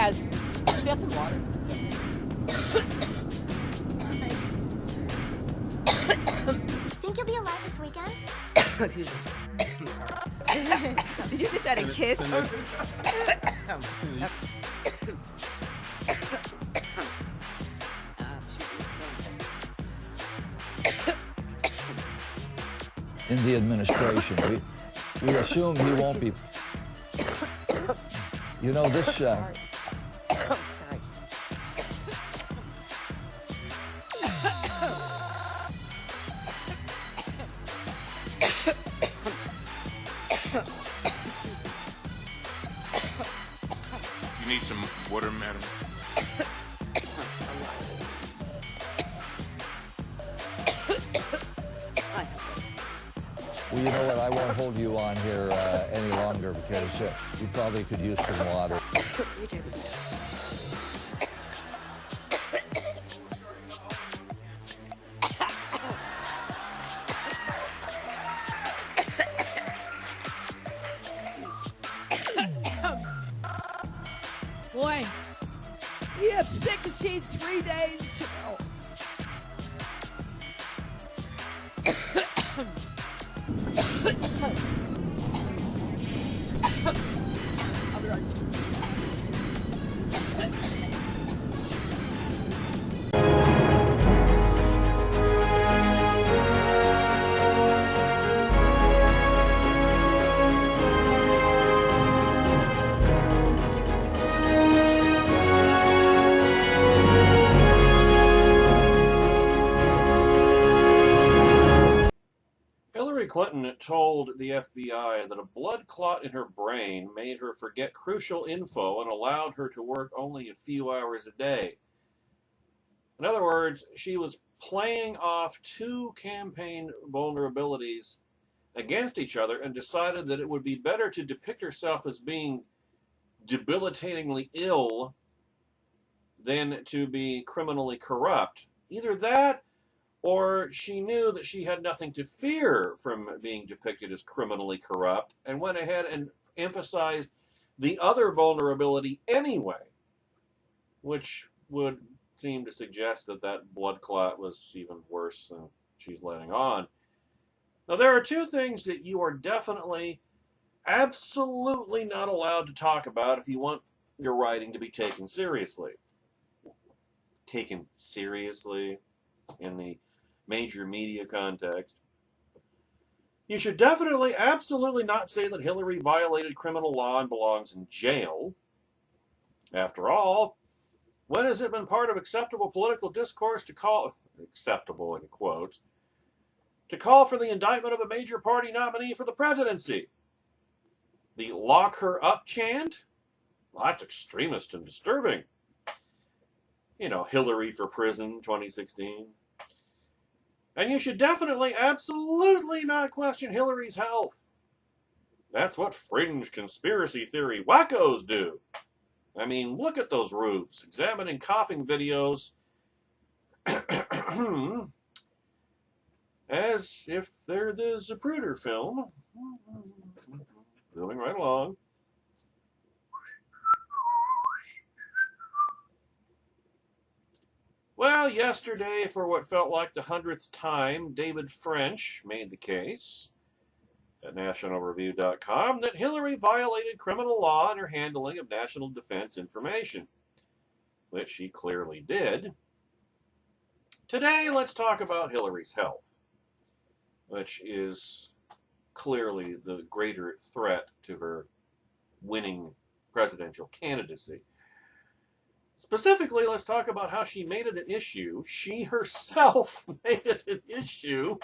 has... Got some water. Think you'll be alive this weekend? Excuse me. Did you just add a kiss? In the administration, we assume he won't be. You know, this. Sorry. You need some water, madam? Well, you know what? I won't hold you on here any longer because you probably could use some water. You take it. Boy, we have 63 days to go. I'll be right back. Hillary Clinton told the FBI that a blood clot in her brain made her forget crucial info and allowed her to work only a few hours a day. In other words, she was playing off two campaign vulnerabilities against each other and decided that it would be better to depict herself as being debilitatingly ill than to be criminally corrupt. Either that, or she knew that she had nothing to fear from being depicted as criminally corrupt and went ahead and emphasized the other vulnerability anyway, which would seem to suggest that that blood clot was even worse than she's letting on. Now, there are two things that you are definitely, absolutely not allowed to talk about if you want your writing to be taken seriously. Taken seriously in the major media context. You should definitely, absolutely not say that Hillary violated criminal law and belongs in jail. After all, when has it been part of acceptable political discourse to call, acceptable in quotes, to call for the indictment of a major party nominee for the presidency? The lock her up chant? Well, that's extremist and disturbing. You know, Hillary for prison 2016. And you should definitely, absolutely not question Hillary's health. That's what fringe conspiracy theory wackos do. I mean, look at those roofs, examining coughing videos as if they're the Zapruder film. Moving right along. Well, yesterday, for what felt like the 100th time, David French made the case at nationalreview.com that Hillary violated criminal law in her handling of national defense information, which she clearly did. Today, let's talk about Hillary's health, which is clearly the greater threat to her winning presidential candidacy. Specifically, let's talk about how she made it an issue. She herself made it an issue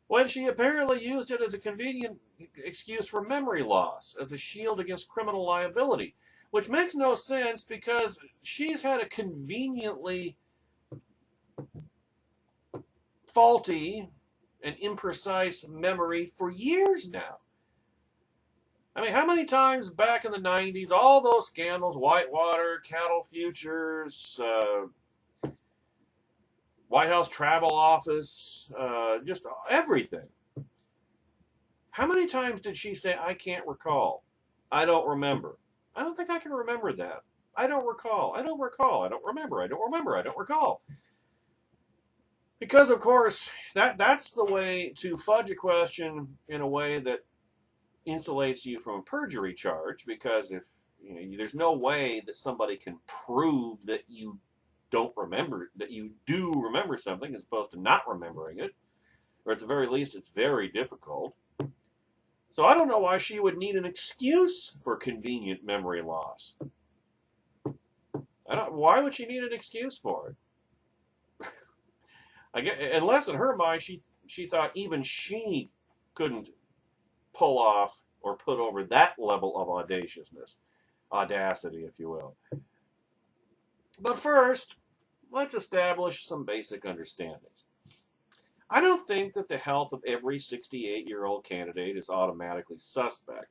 when she apparently used it as a convenient excuse for memory loss, as a shield against criminal liability, which makes no sense because she's had a conveniently faulty and imprecise memory for years now. I mean, how many times back in the 90s, all those scandals, Whitewater, cattle futures, White House travel office, just everything. How many times did she say, I can't recall, I don't remember? I don't think I can remember that. I don't recall. I don't recall. I don't remember. I don't remember. I don't recall. Because, of course, that's the way to fudge a question in a way that insulates you from a perjury charge, because if there's no way that somebody can prove that you don't remember, that you do remember something as opposed to not remembering it, or at the very least it's very difficult. So I don't know why she would need an excuse for convenient memory loss. Why would she need an excuse for it? Unless in her mind she thought even she couldn't pull off or put over that level of audacity, if you will. But first, let's establish some basic understandings. I don't think that the health of every 68-year-old candidate is automatically suspect.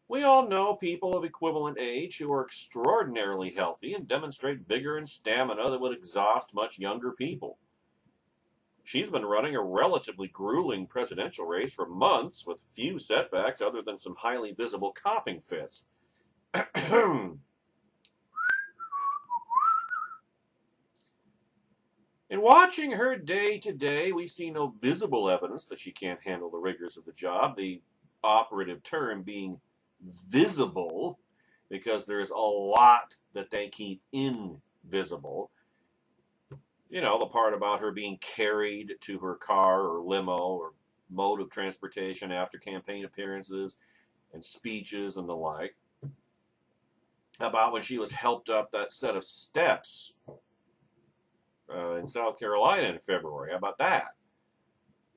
We all know people of equivalent age who are extraordinarily healthy and demonstrate vigor and stamina that would exhaust much younger people. She's been running a relatively grueling presidential race for months with few setbacks other than some highly visible coughing fits. In watching her day to day, we see no visible evidence that she can't handle the rigors of the job, the operative term being visible, because there's a lot that they keep invisible. The part about her being carried to her car or limo or mode of transportation after campaign appearances and speeches and the like. About when she was helped up that set of steps in South Carolina in February. How about that?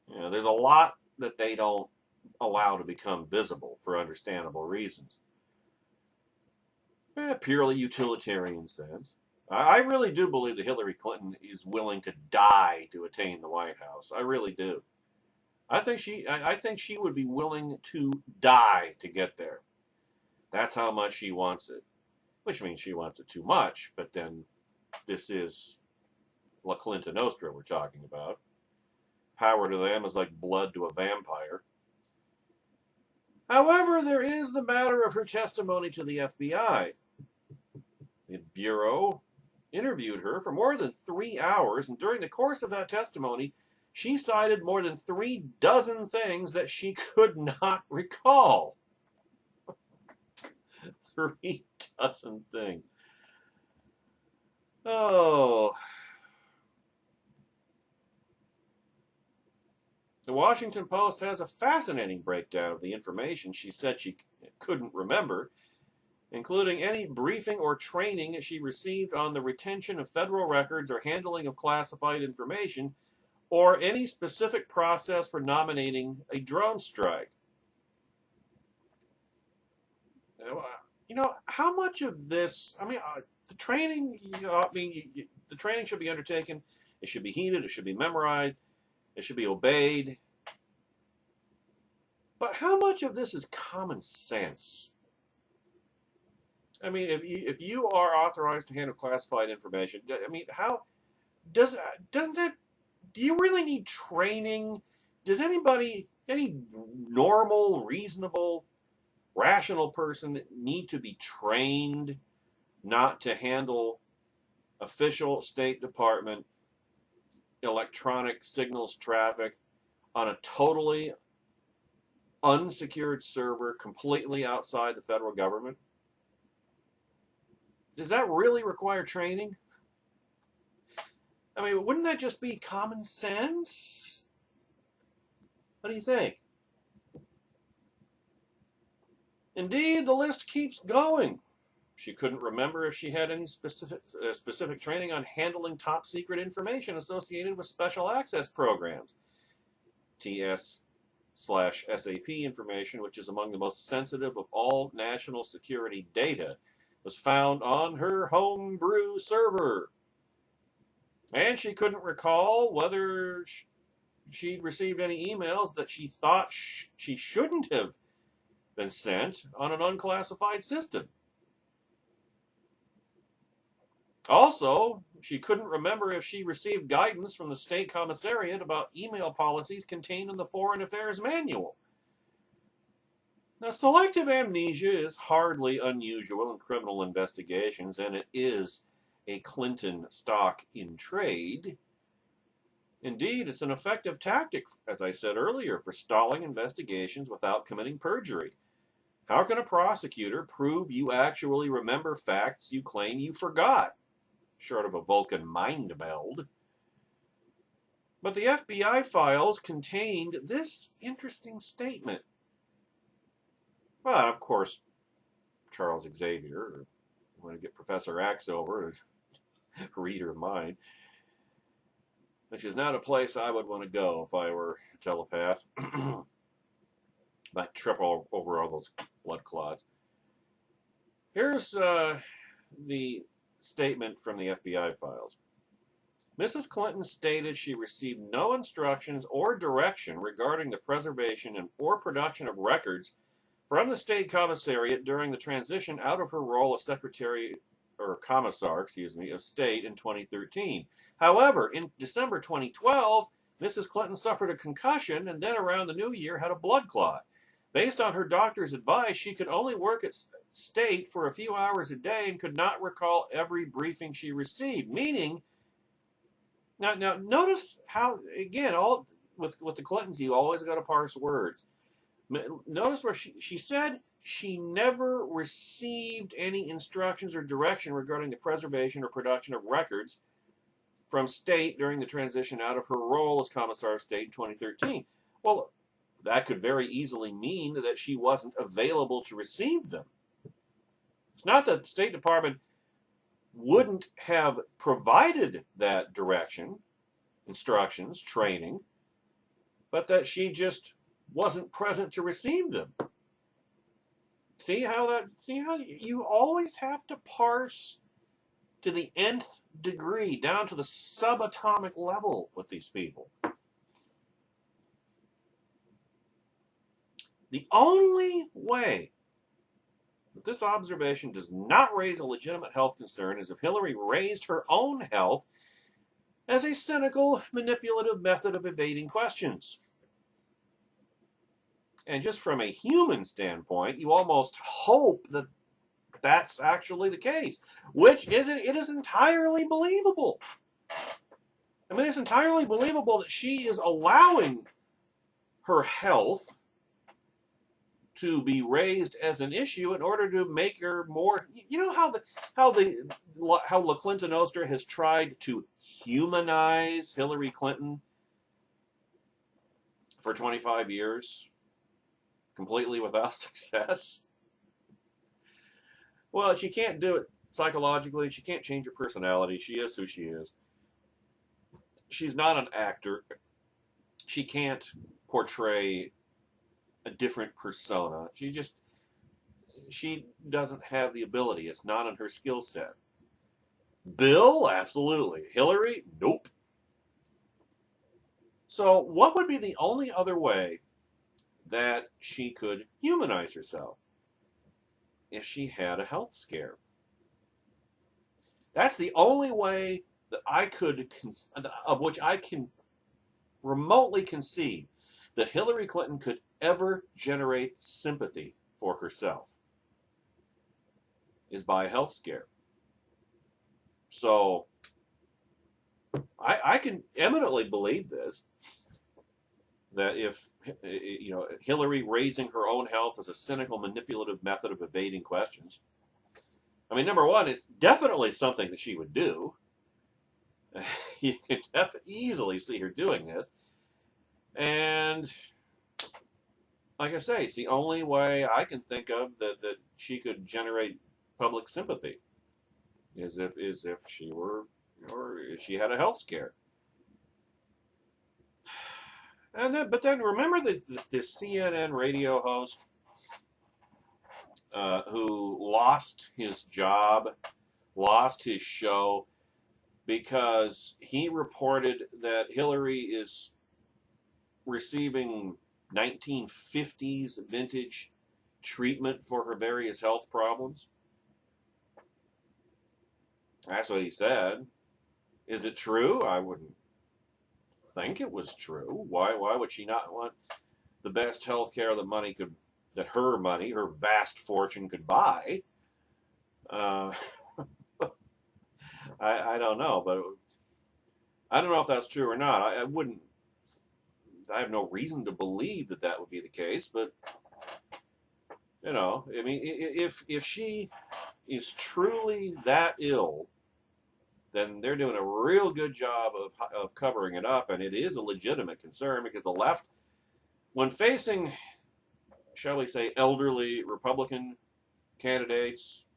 There's a lot that they don't allow to become visible for understandable reasons. Purely utilitarian sense. I really do believe that Hillary Clinton is willing to die to attain the White House. I really do. I think she would be willing to die to get there. That's how much she wants it. Which means she wants it too much, but then this is La Clinton Nostra we're talking about. Power to them is like blood to a vampire. However, there is the matter of her testimony to the FBI. The Bureau interviewed her for more than 3 hours, and during the course of that testimony, she cited more than 36 things that she could not recall. 36 things. Oh. The Washington Post has a fascinating breakdown of the information she said she couldn't remember, including any briefing or training she received on the retention of federal records or handling of classified information, or any specific process for nominating a drone strike. How much of this, the training, the training should be undertaken, it should be heeded, it should be memorized, it should be obeyed. But how much of this is common sense? If you are authorized to handle classified information, how doesn't that? Do you really need training? Does any normal, reasonable, rational person need to be trained not to handle official State Department electronic signals traffic on a totally unsecured server completely outside the federal government? Does that really require training? Wouldn't that just be common sense? What do you think? Indeed, the list keeps going. She couldn't remember if she had any specific training on handling top secret information associated with special access programs. TS/SAP information, which is among the most sensitive of all national security data, was found on her homebrew server. And she couldn't recall whether she'd received any emails that she thought she shouldn't have been sent on an unclassified system. Also, she couldn't remember if she received guidance from the State Commissariat about email policies contained in the Foreign Affairs Manual. Now, selective amnesia is hardly unusual in criminal investigations, and it is a Clinton stock in trade. Indeed, it's an effective tactic, as I said earlier, for stalling investigations without committing perjury. How can a prosecutor prove you actually remember facts you claim you forgot, short of a Vulcan mind meld? But the FBI files contained this interesting statement. Well, of course, Charles Xavier, or I'm going to get Professor X over to read her mind, which is not a place I would want to go if I were a telepath. Might trip over all those blood clots. Here's the statement from the FBI files. Mrs. Clinton stated she received no instructions or direction regarding the preservation and or production of records from the state commissariat during the transition out of her role as commissar, of state in 2013. However, in December 2012, Mrs. Clinton suffered a concussion and then around the new year had a blood clot. Based on her doctor's advice, she could only work at state for a few hours a day and could not recall every briefing she received, meaning, now notice how, again, all with the Clintons, you always got to parse words. Notice where she said she never received any instructions or direction regarding the preservation or production of records from state during the transition out of her role as Commissar of State in 2013. Well, that could very easily mean that she wasn't available to receive them. It's not that the State Department wouldn't have provided that direction, instructions, training, but that she just wasn't present to receive them. See how you always have to parse to the nth degree, down to the subatomic level with these people. The only way that this observation does not raise a legitimate health concern is if Hillary raised her own health as a cynical, manipulative method of evading questions. And just from a human standpoint, you almost hope that that's actually the case, which it is entirely believable. I mean, it's entirely believable that she is allowing her health to be raised as an issue in order to make her more. You know how La Clinton Nostra has tried to humanize Hillary Clinton for 25 years, completely without success. Well, she can't do it psychologically. She can't change her personality. She is who she is. She's not an actor. She can't portray a different persona. She doesn't have the ability. It's not in her skill set. Bill, absolutely. Hillary, nope. So what would be the only other way that she could humanize herself? If she had a health scare. That's the only way that of which I can remotely conceive that Hillary Clinton could ever generate sympathy for herself, is by a health scare. So I can eminently believe this, that if Hillary raising her own health as a cynical, manipulative method of evading questions. I mean, number one, it's definitely something that she would do. You can easily see her doing this. And like I say, it's the only way I can think of that she could generate public sympathy, is if she were, or if she had a health scare. But then remember the CNN radio host who lost his job, lost his show, because he reported that Hillary is receiving 1950s vintage treatment for her various health problems. That's what he said. Is it true? I wouldn't think it was true. Why would she not want the best health care that money could that her money, her vast fortune, could buy. I don't know, but I don't know if that's true or not. I wouldn't. I have no reason to believe that that would be the case, but you know, I mean, if she is truly that ill, then they're doing a real good job of covering it up, and it is a legitimate concern because the left, when facing, shall we say, elderly Republican candidates,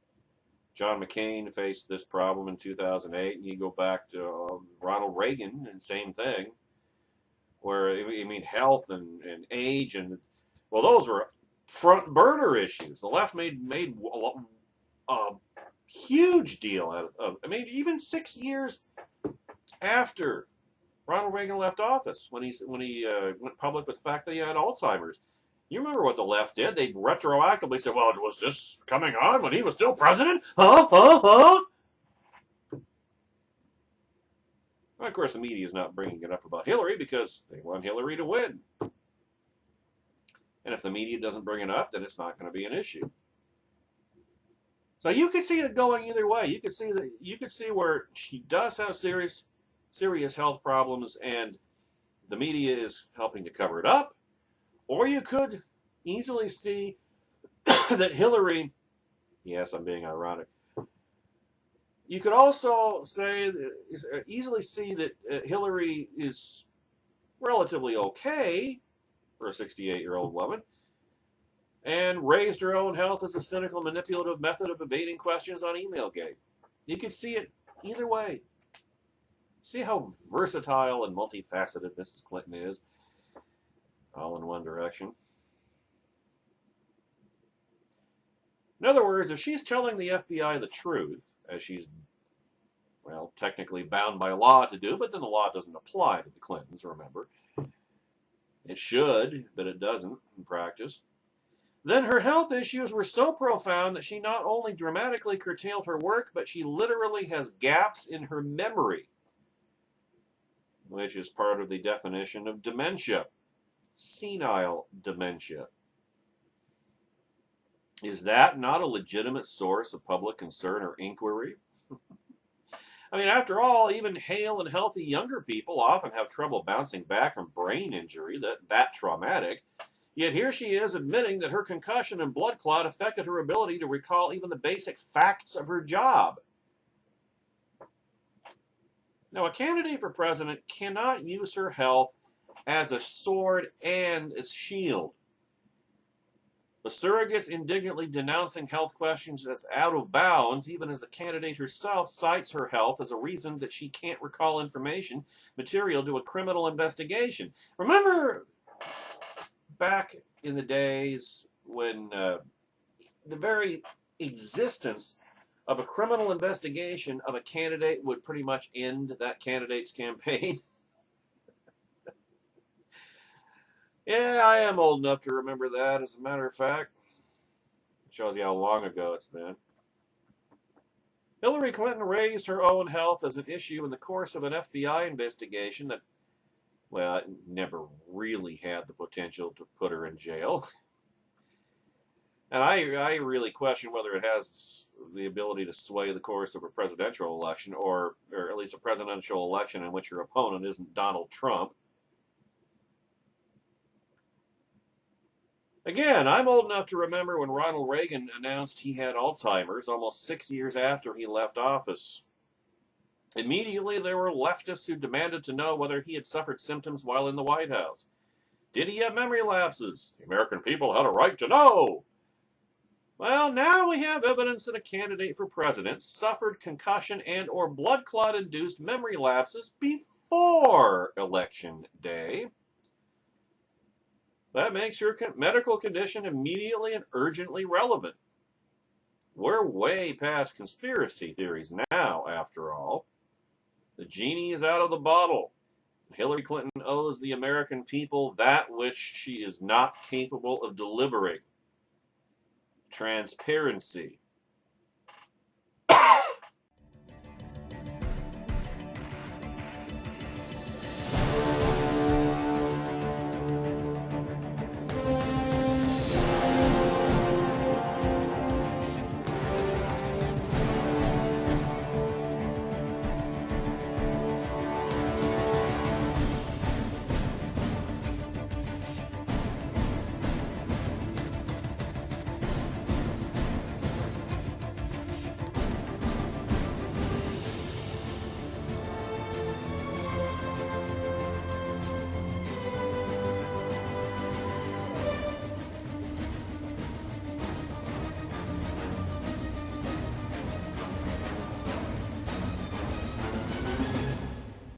John McCain faced this problem in 2008, and you go back to Ronald Reagan, and same thing, where, I mean, health and age, and, well, those were front burner issues. The left made a huge deal out of, I mean, even 6 years after Ronald Reagan left office, when he went public with the fact that he had Alzheimer's. You remember what the left did? They retroactively said, well, was this coming on when he was still president? Huh? Well, of course, the media is not bringing it up about Hillary because they want Hillary to win. And if the media doesn't bring it up, then it's not going to be an issue. So you could see it going either way. You could see where she does have serious health problems, and the media is helping to cover it up. Or you could easily see that Hillary, yes, I'm being ironic. You could also easily see that Hillary is relatively okay for a 68-year-old woman, and raised her own health as a cynical, manipulative method of evading questions on Emailgate. You could see it either way. See how versatile and multifaceted Mrs. Clinton is, all in one direction. In other words, if she's telling the FBI the truth, as she's, well, technically bound by law to do, but then the law doesn't apply to the Clintons, remember. It should, but it doesn't in practice. Then her health issues were so profound that she not only dramatically curtailed her work, but she literally has gaps in her memory, which is part of the definition of dementia. Senile dementia. Is that not a legitimate source of public concern or inquiry? I mean, after all, even hale and healthy younger people often have trouble bouncing back from brain injury that traumatic. Yet here she is admitting that her concussion and blood clot affected her ability to recall even the basic facts of her job. Now, a candidate for president cannot use her health as a sword and a shield. The surrogates indignantly denouncing health questions as out of bounds, even as the candidate herself cites her health as a reason that she can't recall information material to a criminal investigation. Remember back in the days when the very existence of a criminal investigation of a candidate would pretty much end that candidate's campaign? Yeah, I am old enough to remember that, as a matter of fact. It shows you how long ago it's been. Hillary Clinton raised her own health as an issue in the course of an FBI investigation that, well, it never really had the potential to put her in jail. And I really question whether it has the ability to sway the course of a presidential election, or at least a presidential election in which your opponent isn't Donald Trump. Again, I'm old enough to remember when Ronald Reagan announced he had Alzheimer's almost 6 years after he left office. Immediately, there were leftists who demanded to know whether he had suffered symptoms while in the White House. Did he have memory lapses? The American people had a right to know. Well, now we have evidence that a candidate for president suffered concussion and or blood clot-induced memory lapses before Election Day. That makes your medical condition immediately and urgently relevant. We're way past conspiracy theories now, after all. The genie is out of the bottle. Hillary Clinton owes the American people that which she is not capable of delivering: transparency.